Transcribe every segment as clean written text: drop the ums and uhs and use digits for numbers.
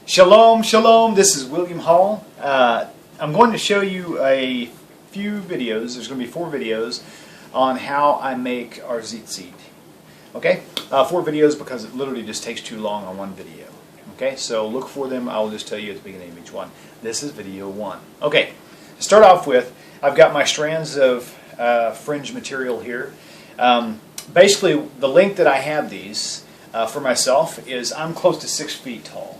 Shalom, shalom. This is William Hall. I'm going to show you a few videos. There's going to be 4 videos on how I make our Tzitziot. Okay? 4 videos because it literally just takes too long on one video. Okay? So look for them. I'll just tell you at the beginning of each one. This is video 1. Okay. To start off with, I've got my strands of fringe material here. Basically, the length that I have these for myself is I'm close to 6 feet tall.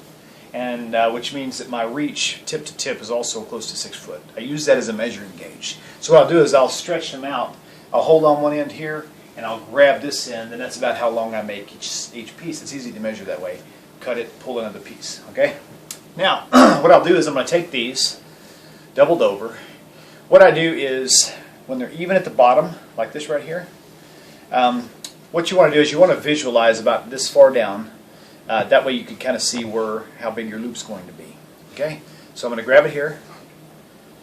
And which means that my reach tip to tip is also close to 6 foot. I use that as a measuring gauge. So what I'll do is I'll stretch them out. I'll hold on one end here and I'll grab this end, and that's about how long I make each piece. It's easy to measure that way. Cut it, pull another piece. Okay? Now, what I'll do is I'm going to take these doubled over. What I do is when they're even at the bottom, like this right here, what you want to do is you want to visualize about this far down. That way you can kind of see how big your loop's going to be. Okay? So I'm going to grab it here.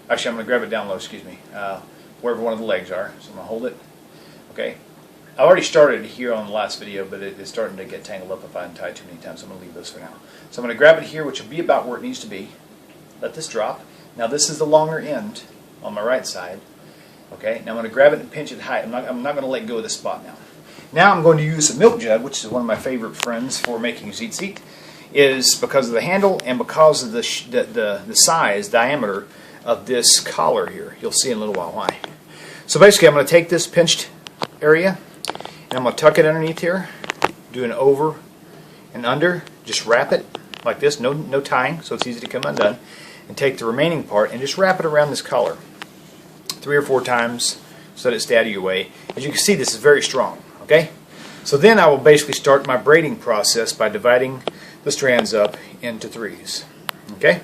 Actually, I'm going to grab it down low, excuse me, wherever one of the legs are. So I'm going to hold it. Okay? I already started here on the last video, but it's starting to get tangled up if I untie too many times. So I'm going to leave this for now. So I'm going to grab it here, which will be about where it needs to be. Let this drop. Now this is the longer end on my right side. Okay? Now I'm going to grab it and pinch it high. I'm not going to let go of this spot now. Now I'm going to use a milk jug, which is one of my favorite friends for making Tzitziot, is because of the handle and because of the size, diameter of this collar here. You'll see in a little while why. So basically I'm going to take this pinched area and I'm going to tuck it underneath here, do an over and under, just wrap it like this, no tying, so it's easy to come undone, and take the remaining part and just wrap it around this collar 3 or 4 times so that it stay out of your way. As you can see, this is very strong. Okay? So then I will basically start my braiding process by dividing the strands up into 3s. Okay?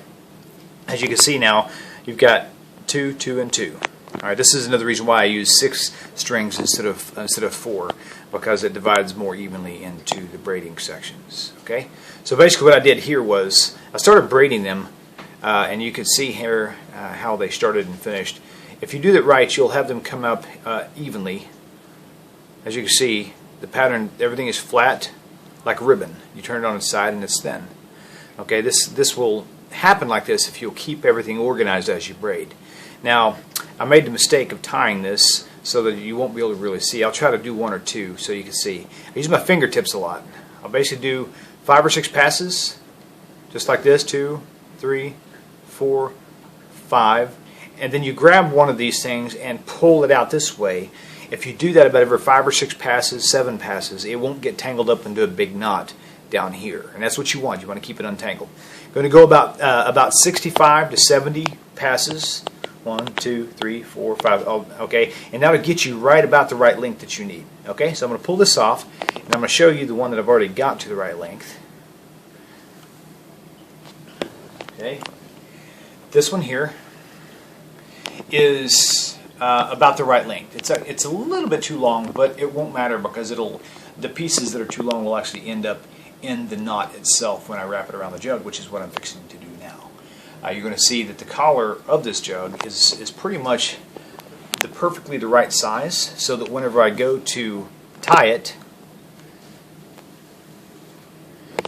As you can see now, you've got 2, 2, and 2. Alright, this is another reason why I use 6 strings instead of 4, because it divides more evenly into the braiding sections. Okay? So basically what I did here was I started braiding them, and you can see here how they started and finished. If you do that right, you'll have them come up evenly. As you can see, the pattern, everything is flat like a ribbon. You turn it on its side and it's thin. Okay, this will happen like this if you'll keep everything organized as you braid. Now, I made the mistake of tying this so that you won't be able to really see. I'll try to do 1 or 2 so you can see. I use my fingertips a lot. I'll basically do 5 or 6 passes, just like this, 2, 3, 4, 5. And then you grab one of these things and pull it out this way. If you do that about every 5 or 6 passes, 7 passes, it won't get tangled up into a big knot down here. And that's what you want. You want to keep it untangled. I'm going to go about 65 to 70 passes. 1, 2, 3, 4, 5. Okay, and that'll get you right about the right length that you need. Okay, so I'm going to pull this off, and I'm going to show you the one that I've already got to the right length. Okay, this one here is about the right length. It's a little bit too long, but it won't matter because the pieces that are too long will actually end up in the knot itself when I wrap it around the jug, which is what I'm fixing to do now. You're going to see that the collar of this jug is pretty much perfectly the right size, so that whenever I go to tie it,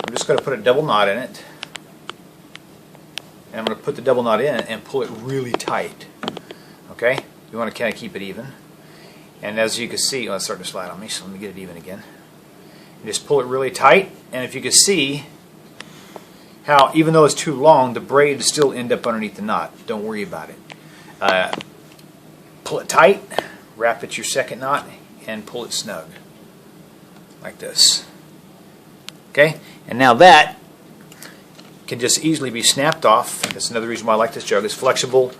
I'm just going to put a double knot in it, and I'm going to put the double knot in and pull it really tight. Okay? You want to kind of keep it even. And as you can see, it's starting to slide on me, so let me get it even again. You just pull it really tight, and if you can see how, even though it's too long, the braids still end up underneath the knot. Don't worry about it. Pull it tight, wrap it your second knot, and pull it snug. Like this. Okay? And now that can just easily be snapped off. That's another reason why I like this jug. It's flexible.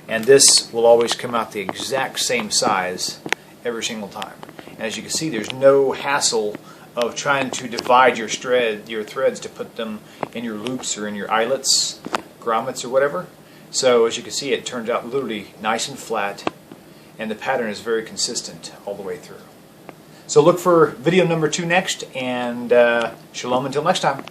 And this will always come out the exact same size every single time. And as you can see, there's no hassle of trying to divide your threads to put them in your loops or in your eyelets, grommets or whatever. So as you can see, it turns out literally nice and flat, and the pattern is very consistent all the way through. So look for video number 2 next, and shalom until next time.